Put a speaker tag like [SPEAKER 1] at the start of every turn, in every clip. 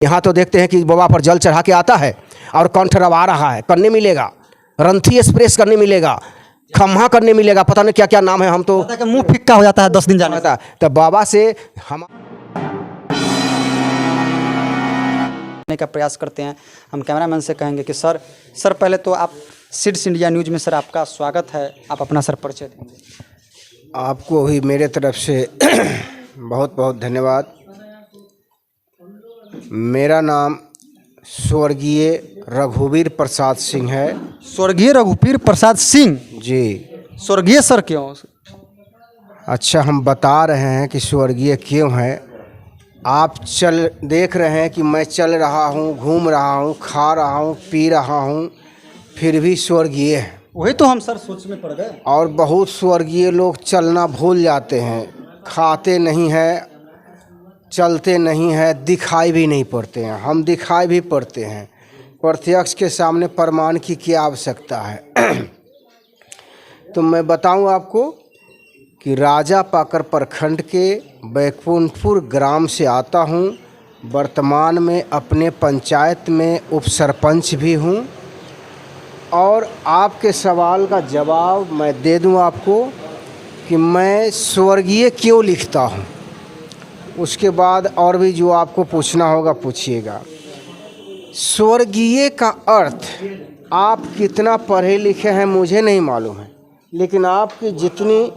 [SPEAKER 1] यहाँ तो देखते हैं कि बाबा पर जल चढ़ा के आता है और कंठ रवा रहा है, करने मिलेगा, रंथी एक्सप्रेस करने मिलेगा, खम्हा करने मिलेगा, पता नहीं क्या क्या नाम है। हम तो
[SPEAKER 2] मुंह फिक्का हो जाता है 10 दिन जाने से।
[SPEAKER 1] तो बाबा से हम
[SPEAKER 2] का प्रयास करते हैं। हम कैमरामैन से कहेंगे कि सर पहले तो आप सीड्स इंडिया न्यूज़ में सर आपका स्वागत है, आप अपना सर परिचय देंगे।
[SPEAKER 1] आपको भी मेरे तरफ से बहुत बहुत धन्यवाद। मेरा नाम स्वर्गीय रघुवीर प्रसाद सिंह है।
[SPEAKER 2] स्वर्गीय रघुवीर प्रसाद सिंह
[SPEAKER 1] जी।
[SPEAKER 2] स्वर्गीय सर क्यों?
[SPEAKER 1] अच्छा, हम बता रहे हैं कि स्वर्गीय क्यों है। आप देख रहे हैं कि मैं चल रहा हूँ, घूम रहा हूँ, खा रहा हूँ, पी रहा हूँ, फिर भी स्वर्गीय है।
[SPEAKER 2] वही तो हम सर सोच में पड़ गए।
[SPEAKER 1] और बहुत स्वर्गीय लोग चलना भूल जाते हैं, खाते नहीं हैं, चलते नहीं हैं, दिखाई भी नहीं पड़ते हैं। हम दिखाई भी पड़ते हैं, प्रत्यक्ष के सामने प्रमाण की क्या आवश्यकता है। तो मैं बताऊं आपको कि राजा पाकर प्रखंड के बैकुंठपुर ग्राम से आता हूं। वर्तमान में अपने पंचायत में उप सरपंच भी हूं। और आपके सवाल का जवाब मैं दे दूं आपको कि मैं स्वर्गीय क्यों लिखता हूं। उसके बाद और भी जो आपको पूछना होगा पूछिएगा। स्वर्गीय का अर्थ आप कितना पढ़े लिखे हैं मुझे नहीं मालूम है, लेकिन आपकी जितनी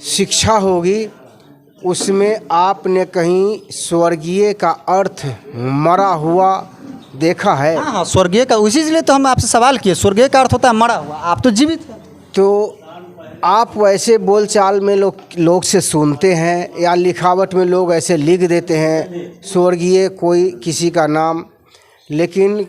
[SPEAKER 1] शिक्षा होगी उसमें आपने कहीं स्वर्गीय का अर्थ मरा हुआ देखा है?
[SPEAKER 2] हाँ, स्वर्गीय का, उसी इसलिए तो हम आपसे सवाल किए। स्वर्गीय का अर्थ होता है मरा हुआ, आप तो जीवित हैं।
[SPEAKER 1] तो आप वैसे बोलचाल में लोग से सुनते हैं या लिखावट में लोग ऐसे लिख देते हैं स्वर्गीय कोई किसी का नाम, लेकिन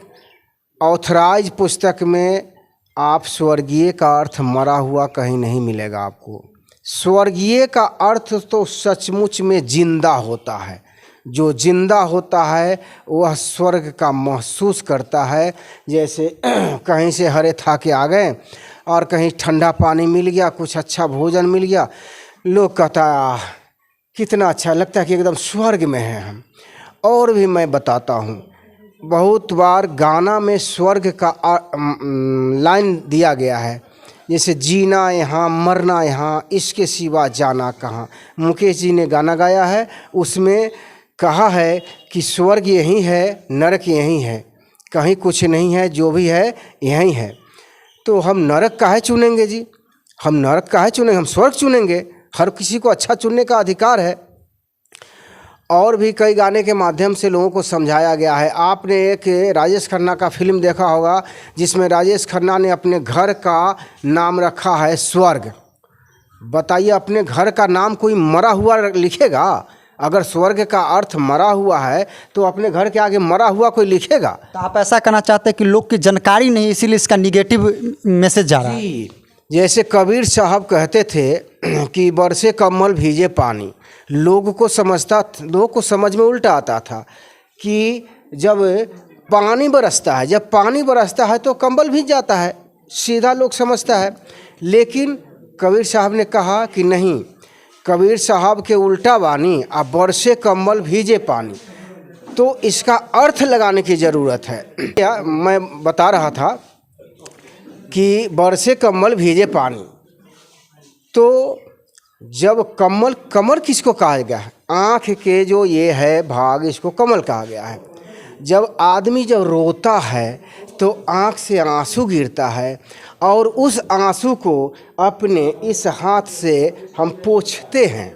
[SPEAKER 1] ऑथराइज पुस्तक में आप स्वर्गीय का अर्थ मरा हुआ कहीं नहीं मिलेगा आपको। स्वर्गीय का अर्थ तो सचमुच में जिंदा होता है। जो जिंदा होता है वह स्वर्ग का महसूस करता है। जैसे कहीं से हरे था के आ गए और कहीं ठंडा पानी मिल गया, कुछ अच्छा भोजन मिल गया, लोग कहता है कितना अच्छा लगता है कि एकदम स्वर्ग में हैं हम। और भी मैं बताता हूँ, बहुत बार गाना में स्वर्ग का लाइन दिया गया है, जैसे जीना यहाँ मरना यहाँ, इसके सिवा जाना कहाँ। मुकेश जी ने गाना गाया है, उसमें कहा है कि स्वर्ग यहीं है, नरक यहीं है, कहीं कुछ नहीं है, जो भी है यहीं है। तो हम नरक काहे चुनेंगे जी? हम नरक काहे चुनेंगे? हम स्वर्ग चुनेंगे। हर किसी को अच्छा चुनने का अधिकार है। और भी कई गाने के माध्यम से लोगों को समझाया गया है। आपने एक राजेश खन्ना का फिल्म देखा होगा जिसमें राजेश खन्ना ने अपने घर का नाम रखा है स्वर्ग। बताइए, अपने घर का नाम कोई मरा हुआ लिखेगा? अगर स्वर्ग का अर्थ मरा हुआ है तो अपने घर के आगे मरा हुआ कोई लिखेगा?
[SPEAKER 2] तो आप ऐसा कहना चाहते हैं कि लोग की जानकारी नहीं, इसीलिए इसका निगेटिव मैसेज जा रहा है।
[SPEAKER 1] जैसे कबीर साहब कहते थे कि बरसे कमल भीजे पानी। लोगों को समझ में उल्टा आता था कि जब पानी बरसता है तो कंबल भीग जाता है, सीधा लोग समझता है। लेकिन कबीर साहब ने कहा कि नहीं, कबीर साहब के उल्टा बानी, अब बरसे कम्बल भीजे पानी। तो इसका अर्थ लगाने की ज़रूरत है। मैं बता रहा था कि बरसे कम्बल भीजे पानी, तो जब कमल किसको कहा गया है? आँख के जो ये है भाग, इसको कमल कहा गया है। जब आदमी रोता है तो आँख से आंसू गिरता है और उस आंसू को अपने इस हाथ से हम पोंछते हैं,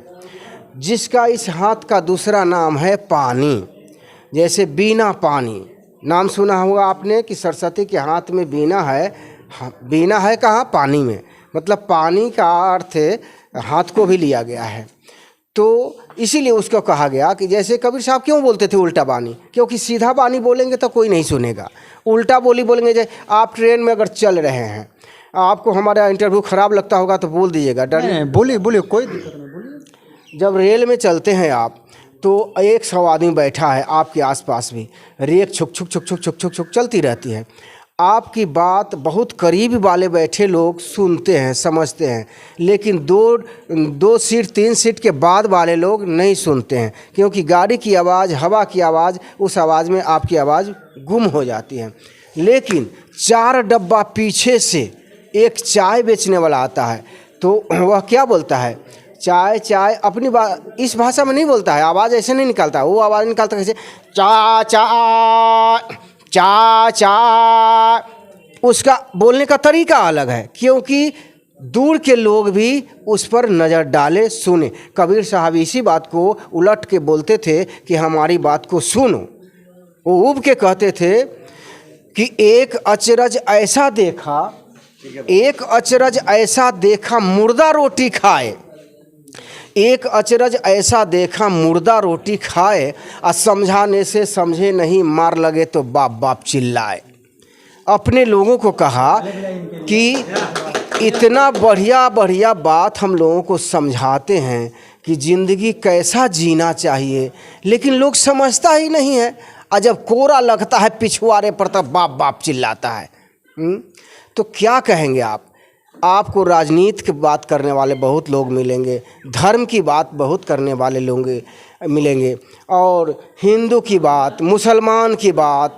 [SPEAKER 1] जिसका इस हाथ का दूसरा नाम है पानी। जैसे बीना पानी, नाम सुना होगा आपने कि सरस्वती के हाथ में बीना है। बीना है कहाँ? पानी में। मतलब पानी का अर्थ हाथ को भी लिया गया है। तो इसीलिए उसको कहा गया कि जैसे कबीर साहब क्यों बोलते थे उल्टा बानी? क्योंकि सीधा बानी बोलेंगे तो कोई नहीं सुनेगा, उल्टा बोलेंगे। जैसे आप ट्रेन में अगर चल रहे हैं, आपको हमारा इंटरव्यू ख़राब लगता होगा तो बोल दीजिएगा, डर
[SPEAKER 2] बोलिए कोई दिक्कत नहीं, बोलिए।
[SPEAKER 1] जब रेल में चलते हैं आप तो 100 आदमी बैठा है आपके आसपास भी, रेल छुक छुक छुक छुक छुक छुक छुक चलती रहती है। आपकी बात बहुत करीब वाले बैठे लोग सुनते हैं, समझते हैं, लेकिन दो सीट 3 सीट के बाद वाले लोग नहीं सुनते हैं, क्योंकि गाड़ी की आवाज़, हवा की आवाज़, उस आवाज़ में आपकी आवाज़ गुम हो जाती है। लेकिन 4 डब्बा पीछे से एक चाय बेचने वाला आता है, तो वह क्या बोलता है? चाय चाय अपनी इस भाषा में नहीं बोलता है, आवाज़ ऐसे नहीं निकालता, वो आवाज़ निकालता कैसे? चा चा चा चा। उसका बोलने का तरीका अलग है, क्योंकि दूर के लोग भी उस पर नज़र डाले, सुने। कबीर साहब इसी बात को उलट के बोलते थे कि हमारी बात को सुनो। वो उब के कहते थे कि एक अचरज ऐसा देखा मुर्दा रोटी खाए, एक अचरज ऐसा देखा मुर्दा रोटी खाए, और समझाने से समझे नहीं, मार लगे तो बाप बाप चिल्लाए। अपने लोगों को कहा कि इतना बढ़िया बढ़िया बात हम लोगों को समझाते हैं कि ज़िंदगी कैसा जीना चाहिए, लेकिन लोग समझता ही नहीं है। और जब कोरा लगता है पिछुआरे पर तब बाप बाप चिल्लाता है। तो क्या कहेंगे आप? आपको राजनीति की बात करने वाले बहुत लोग मिलेंगे, धर्म की बात बहुत करने वाले लोग मिलेंगे, और हिंदू की बात, मुसलमान की बात,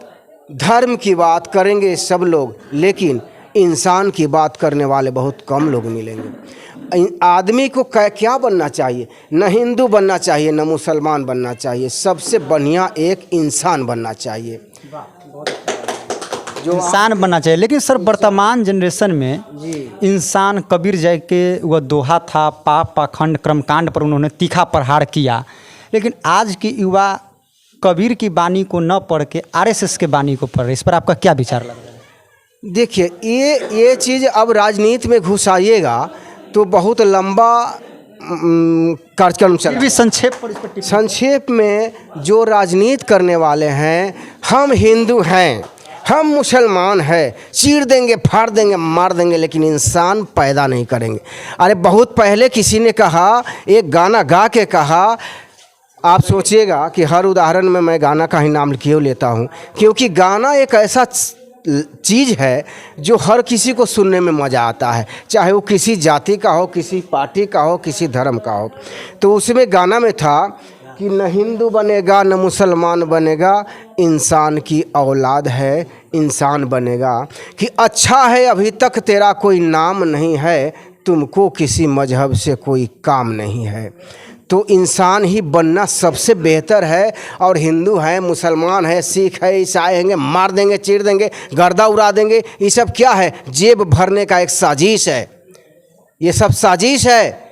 [SPEAKER 1] धर्म की बात करेंगे सब लोग, लेकिन इंसान की बात करने वाले बहुत कम लोग मिलेंगे। आदमी को क्या बनना चाहिए? न हिंदू बनना चाहिए, न मुसलमान बनना चाहिए, सबसे बढ़िया एक इंसान बनना चाहिए,
[SPEAKER 2] जो इंसान बनना चाहिए। लेकिन सर वर्तमान जनरेशन में इंसान, कबीर जय के वह दोहा था, पाप पाखंड कर्मकांड पर उन्होंने तीखा प्रहार किया, लेकिन आज की युवा कबीर की वाणी को न पढ़ के आरएसएस के वाणी को पढ़ रहे, इस पर आपका क्या विचार लग रहा है?
[SPEAKER 1] देखिए, ये चीज़ अब राजनीति में घुस आइएगा तो बहुत लंबा कार्यक्रम चल। संक्षेप में जो राजनीति करने वाले हैं, हम हिंदू हैं, हम मुसलमान हैं, चीर देंगे, फाड़ देंगे, मार देंगे, लेकिन इंसान पैदा नहीं करेंगे। अरे बहुत पहले किसी ने कहा, एक गाना गा के कहा, आप सोचिएगा कि हर उदाहरण में मैं गाना का ही नाम क्यों लेता हूँ, क्योंकि गाना एक ऐसा चीज़ है जो हर किसी को सुनने में मज़ा आता है, चाहे वो किसी जाति का हो, किसी पार्टी का हो, किसी धर्म का हो। तो उसमें गाना में था कि न हिंदू बनेगा न मुसलमान बनेगा, इंसान की औलाद है, इंसान बनेगा। कि अच्छा है अभी तक तेरा कोई नाम नहीं है, तुमको किसी मजहब से कोई काम नहीं है। तो इंसान ही बनना सबसे बेहतर है। और हिंदू है, मुसलमान है, सिख है, ईसाई हैं, मार देंगे, चीर देंगे, गर्दा उड़ा देंगे, ये सब क्या है? जेब भरने का एक साजिश है। ये सब साजिश है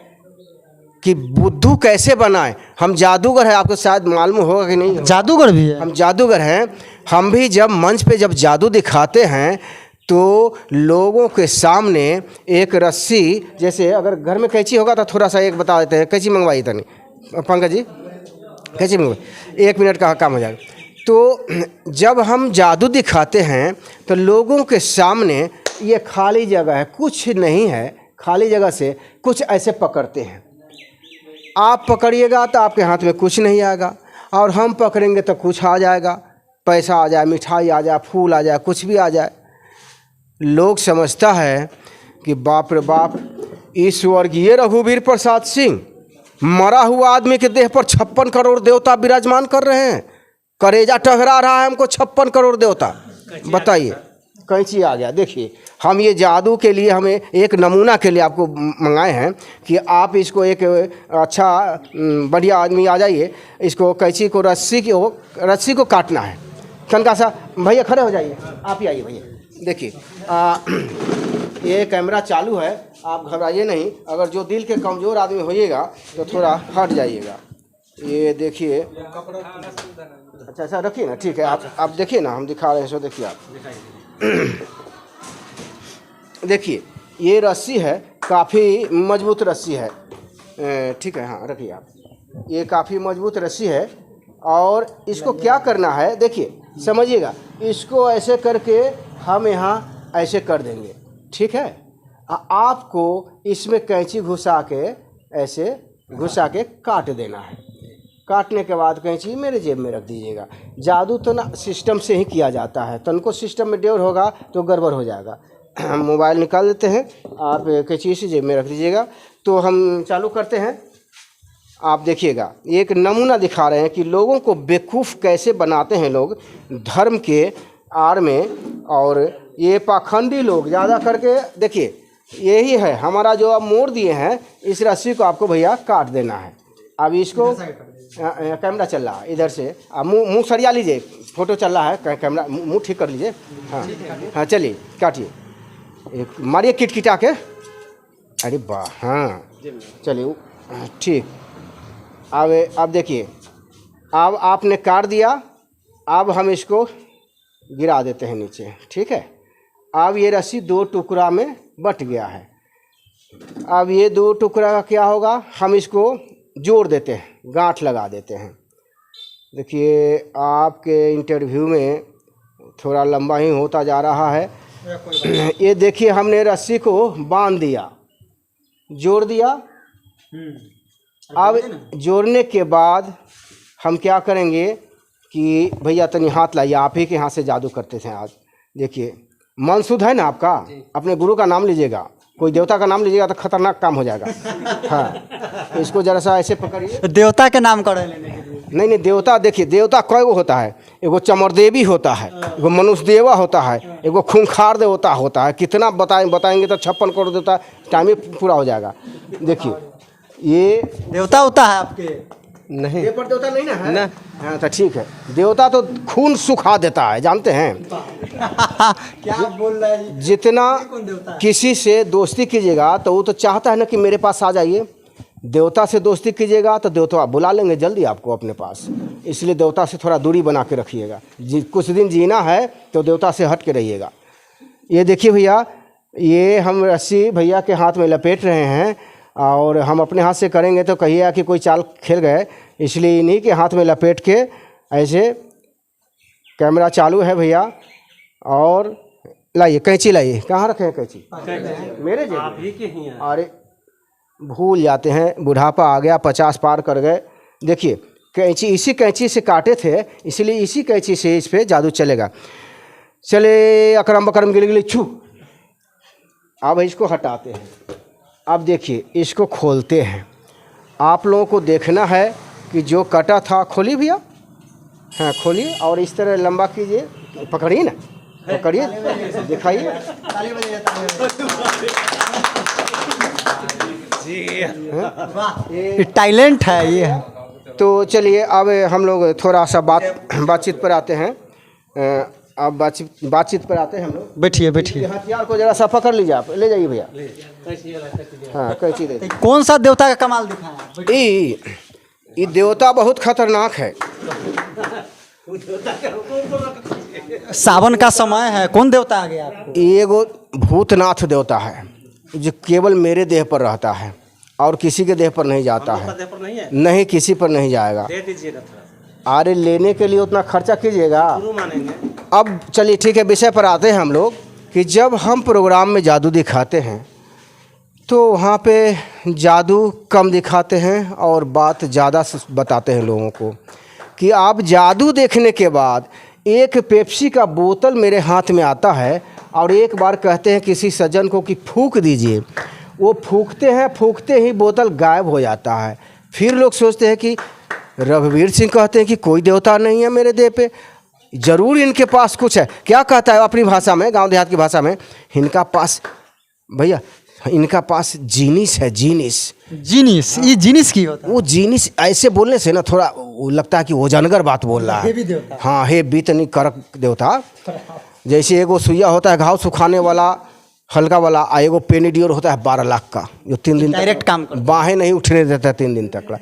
[SPEAKER 1] कि बुद्धू कैसे बनाए। हम जादूगर हैं, आपको शायद मालूम होगा कि नहीं,
[SPEAKER 2] जादूगर भी है।
[SPEAKER 1] हम जादूगर हैं। हम भी जब मंच पे जब जादू दिखाते हैं तो लोगों के सामने एक रस्सी, जैसे अगर घर में कैंची होगा तो थोड़ा सा एक बता देते हैं, कैंची मंगवाई तनी पंकज जी, कैंची मंगवाई, 1 मिनट का काम हो जाएगा। तो जब हम जादू दिखाते हैं तो लोगों के सामने ये खाली जगह है, कुछ नहीं है, खाली जगह से कुछ ऐसे पकड़ते हैं। आप पकड़िएगा तो आपके हाथ में कुछ नहीं आएगा, और हम पकड़ेंगे तो कुछ आ जाएगा, पैसा आ जाए, मिठाई आ जाए, फूल आ जाए, कुछ भी आ जाए। लोग समझता है कि बाप रे बाप, इस स्वर्गीय रघुवीर प्रसाद सिंह मरा हुआ आदमी के देह पर 56 करोड़ देवता विराजमान कर रहे हैं, करेजा टकरा रहा है हमको 56 करोड़ देवता। बताइए, कैंची आ गया। देखिए, हम ये जादू के लिए, हमें एक नमूना के लिए आपको मंगाए हैं कि आप इसको, एक अच्छा बढ़िया आदमी आ जाइए, इसको कैंची को रस्सी को काटना है। कनका सा भैया खड़े हो जाइए, आप ही आइए भैया। देखिए, ये कैमरा चालू है, आप घबराइए नहीं। अगर जो दिल के कमज़ोर आदमी होइएगा तो थोड़ा हट जाइएगा। ये देखिए, अच्छा ऐसा रखिए ना, ठीक है। आप देखिए ना, हम दिखा रहे हैं, सो देखिए आप। देखिए, ये रस्सी है, काफ़ी मजबूत रस्सी है, ठीक है, हाँ रखिए आप। ये काफ़ी मजबूत रस्सी है, और इसको क्या करना है, देखिए समझिएगा। इसको ऐसे करके हम यहाँ ऐसे कर देंगे, ठीक है। आपको इसमें कैंची घुसा के, ऐसे घुसा के काट देना है। काटने के बाद कैंची मेरे जेब में रख दीजिएगा। जादू तो ना सिस्टम से ही किया जाता है, तनको सिस्टम में डेवर होगा तो गड़बड़ हो जाएगा। मोबाइल निकाल देते हैं, आप कैंची से जेब में रख दीजिएगा। तो हम चालू करते हैं। आप देखिएगा, एक नमूना दिखा रहे हैं कि लोगों को बेवकूफ़ कैसे बनाते हैं लोग धर्म के आड़ में। और ये पाखंडी लोग ज़्यादा करके, देखिए यही है हमारा जो आप मोड़ दिए हैं, इस रस्सी को आपको भैया काट देना है। अब इसको कैमरा चल रहा है इधर से, आप मुँह सरिया लीजिए, फ़ोटो चल रहा है, कैमरा मुँह ठीक कर लीजिए। हाँ हाँ, चलिए काटिए, एक मारिए किटकिटा के। अरे वाह, हाँ चलिए ठीक। अब देखिए, अब आपने काट दिया, अब हम इसको गिरा देते हैं नीचे, ठीक है। अब ये रस्सी 2 टुकड़ा में बट गया है। अब ये 2 टुकड़ा का क्या होगा, हम इसको जोड़ देते हैं, गांठ लगा देते हैं। देखिए आपके इंटरव्यू में थोड़ा लंबा ही होता जा रहा है। ये देखिए, हमने रस्सी को बांध दिया, जोड़ दिया। अब जोड़ने के बाद हम क्या करेंगे कि भैया तनी हाथ लाइए, आप ही के हाथ से जादू करते थे आज। देखिए मन शुद्ध है ना आपका, अपने गुरु का नाम लीजिएगा, कोई देवता का नाम लीजिएगा तो खतरनाक काम हो जाएगा। हाँ, तो इसको जरा सा ऐसे पकड़िए।
[SPEAKER 2] देवता के नाम कर लेने के लिए?
[SPEAKER 1] नहीं, देवता देखिए, देवता कई गो होता है। एगो चमरदेवी होता है, एगो मनुष्य देवा होता है, एगो खूंखार देवता होता है। कितना बताएंगे तो 56 करोड़ देवता, टाइम ही पूरा हो जाएगा। देखिए ये
[SPEAKER 2] देवता होता है आपके?
[SPEAKER 1] नहीं, ये पर देवता नहीं ना है ना। हाँ तो ठीक है, देवता तो खून सुखा देता है, जानते हैं।
[SPEAKER 2] क्या बोल रहा है?
[SPEAKER 1] जितना किसी से दोस्ती कीजिएगा तो वो तो चाहता है ना कि मेरे पास आ जाइए। देवता से दोस्ती कीजिएगा तो देवता बुला लेंगे जल्दी आपको अपने पास, इसलिए देवता से थोड़ा दूरी बना के रखिएगा। कुछ दिन जीना है तो देवता से हट के रहिएगा। ये देखिए भैया, ये हम रस्सी भैया के हाथ में लपेट रहे हैं, और हम अपने हाथ से करेंगे तो कहिएगा कि कोई चाल खेल गए, इसलिए इन्हीं के हाथ में लपेट के ऐसे। कैमरा चालू है भैया, और लाइए कैंची, लाइए। कहाँ रखे हैं कैंची? मेरे जेब। अरे भूल जाते हैं, बुढ़ापा आ गया, 50 पार कर गए। देखिए कैंची, इसी कैंची से काटे थे, इसलिए इसी कैंची से इस पर जादू चलेगा। चले अकरम बकरम गिली गिली छू। अब इसको हटाते हैं। अब देखिए इसको खोलते हैं। आप लोगों को देखना है कि जो कटा था, खोलिए भैया, हाँ खोलिए, और इस तरह लंबा कीजिए, पकड़िए ना, पकड़िए, दिखाइए।
[SPEAKER 2] ये टैलेंट है ये।
[SPEAKER 1] तो चलिए अब हम लोग थोड़ा सा बातचीत पर आते हैं। अब बातचीत पर आते हैं हम लोग।
[SPEAKER 2] बैठिए बैठिए।
[SPEAKER 1] हथियार को जरा सा पकड़ लीजिए, आप ले जाइए भैया। हाँ कैंची दे।
[SPEAKER 2] कौन सा देवता का कमाल दिखाया?
[SPEAKER 1] ये देवता बहुत खतरनाक है।
[SPEAKER 2] सावन का समय है, कौन देवता आ गया आपको?
[SPEAKER 1] ये एगो भूतनाथ देवता है जो केवल मेरे देह पर रहता है और किसी के देह पर नहीं जाता है। नहीं, किसी पर नहीं जाएगा। अरे लेने के लिए उतना खर्चा कीजिएगा। अब चलिए ठीक है, विषय पर आते हैं हम लोग कि जब हम प्रोग्राम में जादू दिखाते हैं तो वहाँ पे जादू कम दिखाते हैं और बात ज़्यादा बताते हैं लोगों को कि आप जादू देखने के बाद एक पेप्सी का बोतल मेरे हाथ में आता है और एक बार कहते हैं किसी सज्जन को कि फूंक दीजिए, वो फूंकते हैं, फूंकते ही बोतल गायब हो जाता है। फिर लोग सोचते हैं कि रघुवीर सिंह कहते हैं कि कोई देवता नहीं है मेरे देह पे, ज़रूर इनके पास कुछ है। क्या कहता है अपनी भाषा में, गांव देहात की भाषा में, इनका पास भैया, इनका पास जीनिस है, जीनिस।
[SPEAKER 2] जीनिस? ये जीनिस की होता है?
[SPEAKER 1] वो जीनिस ऐसे बोलने से ना थोड़ा वो लगता है कि वो जानगर बात बोल रहा है। हाँ, हे बीतनी करक देवता। जैसे एगो सुइया होता है घाव सुखाने वाला हल्का वाला, आ एगो पेनिडियोर होता है 12 लाख का, जो 3 दिन
[SPEAKER 2] डायरेक्ट काम करता है,
[SPEAKER 1] बाहें नहीं उठने देता 3 दिन तक।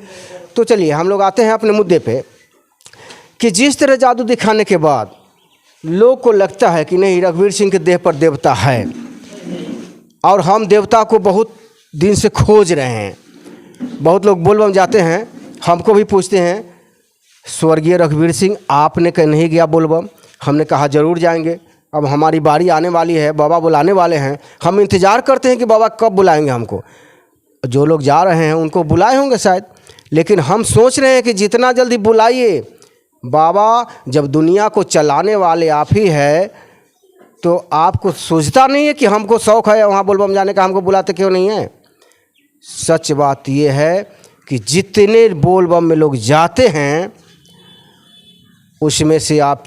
[SPEAKER 1] तो चलिए हम लोग आते हैं अपने मुद्दे पे कि जिस तरह जादू दिखाने के बाद लोग को लगता है कि नहीं रघुवीर सिंह के देह पर देवता है और हम देवता को बहुत दिन से खोज रहे हैं। बहुत लोग बोलबम जाते हैं, हमको भी पूछते हैं स्वर्गीय रघुवीर सिंह आपने कहीं नहीं गया बोलबम? हमने कहा ज़रूर जाएंगे, अब हमारी बारी आने वाली है, बाबा बुलाने वाले हैं, हम इंतज़ार करते हैं कि बाबा कब बुलाएंगे हमको। जो लोग जा रहे हैं उनको बुलाए होंगे शायद, लेकिन हम सोच रहे हैं कि जितना जल्दी बुलाइए। बाबा जब दुनिया को चलाने वाले आप ही है तो आपको सोचता नहीं है कि हमको शौक़ है वहाँ बोलबम जाने का, हमको बुलाते क्यों नहीं है? सच बात ये है कि जितने बोलबम में लोग जाते हैं उसमें से आप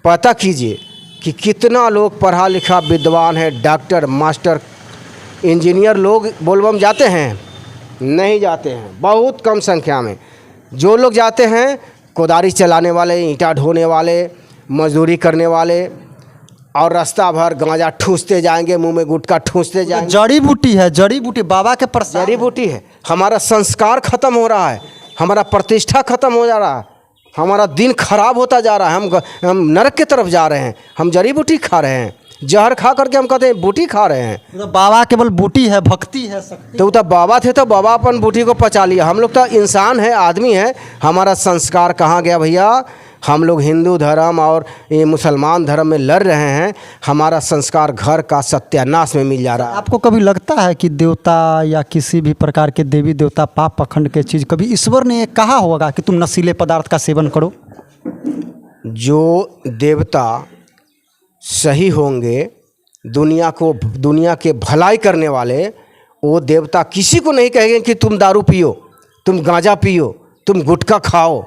[SPEAKER 1] पता कीजिए कि कितना लोग पढ़ा लिखा विद्वान है, डॉक्टर, मास्टर, इंजीनियर लोग बोलबम जाते हैं? नहीं जाते हैं, बहुत कम संख्या में। जो लोग जाते हैं कोदारी चलाने वाले, ईंटा ढोने वाले, मजदूरी करने वाले, और रास्ता भर गांजा ठूसते जाएंगे, मुंह में गुटखा ठूसते जाएंगे।
[SPEAKER 2] जड़ी बूटी है, जड़ी बूटी बाबा के प्रसाद,
[SPEAKER 1] जड़ी बूटी है। हमारा संस्कार खत्म हो रहा है, हमारा प्रतिष्ठा खत्म हो जा रहा है, हमारा दिन खराब होता जा रहा है, हम नरक की तरफ जा रहे हैं। हम जड़ी बूटी खा रहे हैं, जहर खा करके हम कहते हैं बूटी खा रहे हैं।
[SPEAKER 2] तो बाबा केवल बूटी है, भक्ति है, शक्ति।
[SPEAKER 1] तो बाबा थे तो बाबा अपन बूटी को पचा लिया। हम लोग तो इंसान है, आदमी है, हमारा संस्कार कहाँ गया भैया? हम लोग हिंदू धर्म और ये मुसलमान धर्म में लड़ रहे हैं, हमारा संस्कार घर का सत्यानाश में मिल जा रहा है।
[SPEAKER 2] आपको कभी लगता है कि देवता या किसी भी प्रकार के देवी देवता पाप पखंड के चीज़, कभी ईश्वर ने ये कहा होगा कि तुम नशीले पदार्थ का सेवन करो?
[SPEAKER 1] जो देवता सही होंगे, दुनिया के भलाई करने वाले, वो देवता किसी को नहीं कहेंगे कि तुम दारू पियो, तुम गांजा पियो, तुम गुटखा खाओ।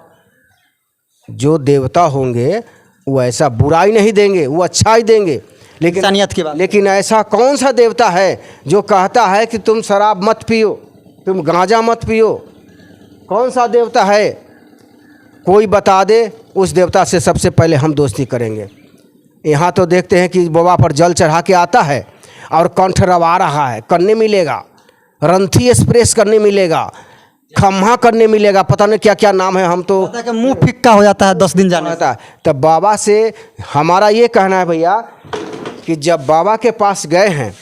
[SPEAKER 1] जो देवता होंगे वो ऐसा बुराई नहीं देंगे, वो अच्छा ही देंगे। लेकिन
[SPEAKER 2] इंसानियत की बात।
[SPEAKER 1] लेकिन ऐसा कौन सा देवता है जो कहता है कि तुम शराब मत पियो, तुम गांजा मत पियो? कौन सा देवता है? कोई बता दे, उस देवता से सबसे पहले हम दोस्ती करेंगे। यहाँ तो देखते हैं कि बाबा पर जल चढ़ा के आता है और कंठ रवा रहा है, करने मिलेगा, रंथी एक्सप्रेस करने मिलेगा, खम्हा करने मिलेगा, पता नहीं क्या क्या नाम है। हम तो
[SPEAKER 2] मुंह फिक्का हो जाता है 10 दिन जाने
[SPEAKER 1] से। तब बाबा से हमारा ये कहना है भैया कि जब बाबा के पास गए हैं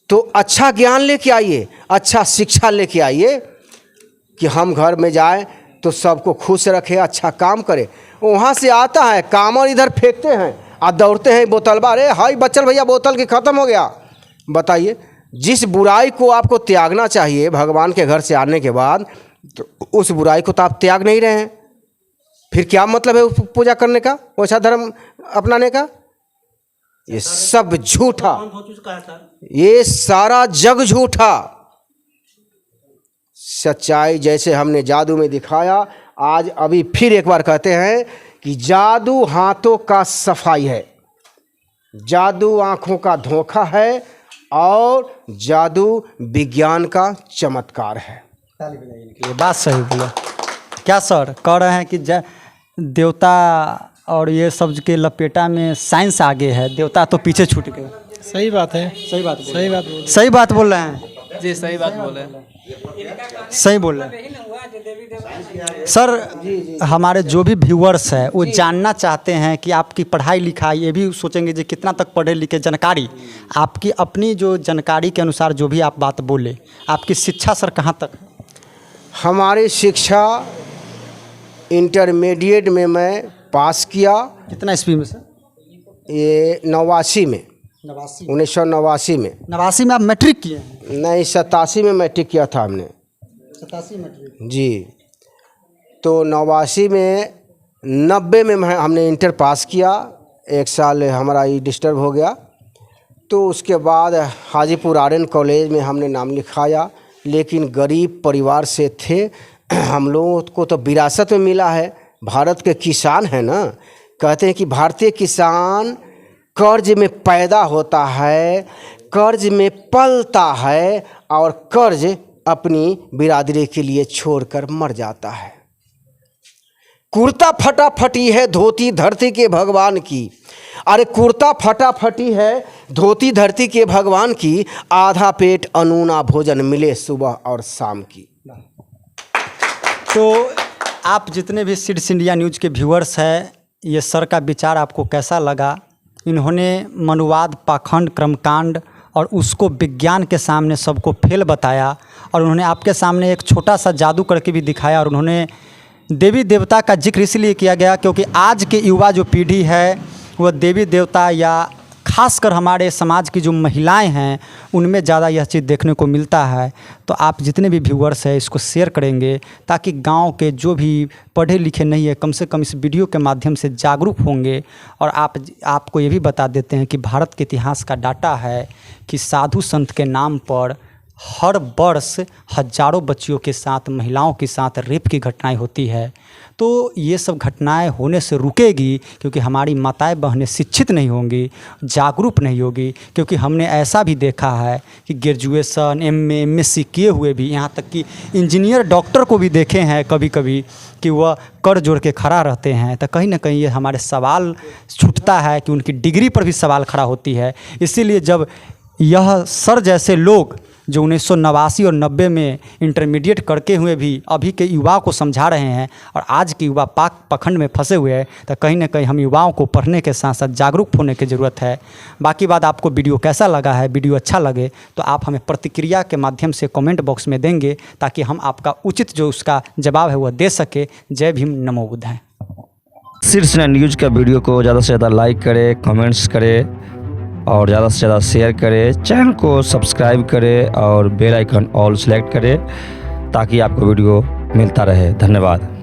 [SPEAKER 1] तो अच्छा ज्ञान लेके आइए, अच्छा शिक्षा लेके आइए कि हम घर में जाएं तो सबको खुश रखे, अच्छा काम करे। वहाँ से आता है कामर इधर फेंकते हैं और दौड़ते हैं बोतलबा, अरे हाय बच्चल भैया बोतल की ख़त्म हो गया। बताइए, जिस बुराई को आपको त्यागना चाहिए भगवान के घर से आने के बाद, तो उस बुराई को तो आप त्याग नहीं रहे हैं। फिर क्या मतलब है पूजा करने का, वैसा धर्म अपनाने का? ये सब झूठा, ये सारा जग झूठा। सच्चाई जैसे हमने जादू में दिखाया, आज अभी फिर एक बार कहते हैं कि जादू हाथों का सफाई है, जादू आँखों का धोखा है, और जादू विज्ञान का चमत्कार है।
[SPEAKER 2] ये बात सही बोला। क्या सर कह रहे हैं कि देवता और ये सब के लपेटा में साइंस आगे है, देवता तो पीछे छूट गए?
[SPEAKER 3] सही बात है,
[SPEAKER 2] सही बात
[SPEAKER 3] सही बात
[SPEAKER 2] बोल रहे हैं
[SPEAKER 3] जी, सही बात बोले हैं,
[SPEAKER 2] सही बोल रहे हैं सर। हमारे जो भी व्यूअर्स है वो जानना चाहते हैं कि आपकी पढ़ाई लिखाई, ये भी सोचेंगे जो कितना तक पढ़े लिखे, जानकारी आपकी अपनी जो जानकारी के अनुसार जो भी आप बात बोले, आपकी शिक्षा सर कहाँ तक?
[SPEAKER 1] हमारी शिक्षा इंटरमीडिएट में मैं पास किया।
[SPEAKER 2] कितना ईस्वी में सर?
[SPEAKER 1] ये 89 में, 1989 में।
[SPEAKER 2] 89 में आप मैट्रिक किए हैं?
[SPEAKER 1] नहीं, 87 में मैट्रिक किया था हमने।
[SPEAKER 2] 87 मैट्रिक
[SPEAKER 1] जी। तो 89 में, 90 में हमने इंटर पास किया। एक साल हमारा ये डिस्टर्ब हो गया, तो उसके बाद हाजीपुर आर्यन कॉलेज में हमने नाम लिखाया। लेकिन गरीब परिवार से थे हम लोगों को, तो विरासत में मिला है। भारत के किसान है ना, कहते हैं कि भारतीय किसान कर्ज में पैदा होता है, कर्ज में पलता है, और कर्ज अपनी बिरादरी के लिए छोड़कर मर जाता है। कुर्ता फटा फटी है धोती धरती के भगवान की। अरे कुर्ता फटा फटी है धोती धरती के भगवान की, आधा पेट अनूना भोजन मिले सुबह और शाम की।
[SPEAKER 2] तो आप जितने भी सीड्स इंडिया न्यूज़ के व्यूअर्स हैं, ये सर का विचार आपको कैसा लगा? इन्होंने मनुवाद, पाखंड, कर्मकांड और उसको विज्ञान के सामने सबको फेल बताया, और उन्होंने आपके सामने एक छोटा सा जादू करके भी दिखाया। और उन्होंने देवी देवता का जिक्र इसलिए किया गया क्योंकि आज के युवा जो पीढ़ी है वो देवी देवता या खासकर हमारे समाज की जो महिलाएं हैं उनमें ज़्यादा यह चीज़ देखने को मिलता है। तो आप जितने भी व्यूअर्स हैं इसको शेयर करेंगे ताकि गांव के जो भी पढ़े लिखे नहीं है कम से कम इस वीडियो के माध्यम से जागरूक होंगे। और आपको ये भी बता देते हैं कि भारत के इतिहास का डाटा है कि साधु संत के नाम पर हर वर्ष हजारों बच्चियों के साथ, महिलाओं के साथ रेप की घटनाएं होती है। तो ये सब घटनाएं होने से रुकेगी क्योंकि हमारी माताएं बहनें शिक्षित नहीं होंगी, जागरूक नहीं होगी। क्योंकि हमने ऐसा भी देखा है कि ग्रेजुएशन, MA, MSc किए हुए भी, यहाँ तक कि इंजीनियर, डॉक्टर को भी देखे हैं कभी कभी कि वह कर जोड़ के खड़ा रहते हैं। तो कहीं ना कहीं ये हमारे सवाल छूटता है कि उनकी डिग्री पर भी सवाल खड़ा होती है। इसीलिए जब यह सर जैसे लोग जो 1989 और 90 में इंटरमीडिएट करके हुए भी अभी के युवाओं को समझा रहे हैं और आज के युवा पाक पखंड में फंसे हुए हैं, तो कहीं ना कहीं हम युवाओं को पढ़ने के साथ साथ जागरूक होने की ज़रूरत है। बाकी बात, आपको वीडियो कैसा लगा है, वीडियो अच्छा लगे तो आप हमें प्रतिक्रिया के माध्यम से कमेंट बॉक्स में देंगे ताकि हम आपका उचित जो उसका जवाब है वह दे सके। जय भीम, नमो बुद्धाय।
[SPEAKER 4] शीर्ष न्यूज़ का वीडियो को ज़्यादा से ज़्यादा लाइक करें, कमेंट्स करें और ज़्यादा से ज़्यादा शेयर करें। चैनल को सब्सक्राइब करें और बेल आइकन ऑल सेलेक्ट करें ताकि आपको वीडियो मिलता रहे। धन्यवाद।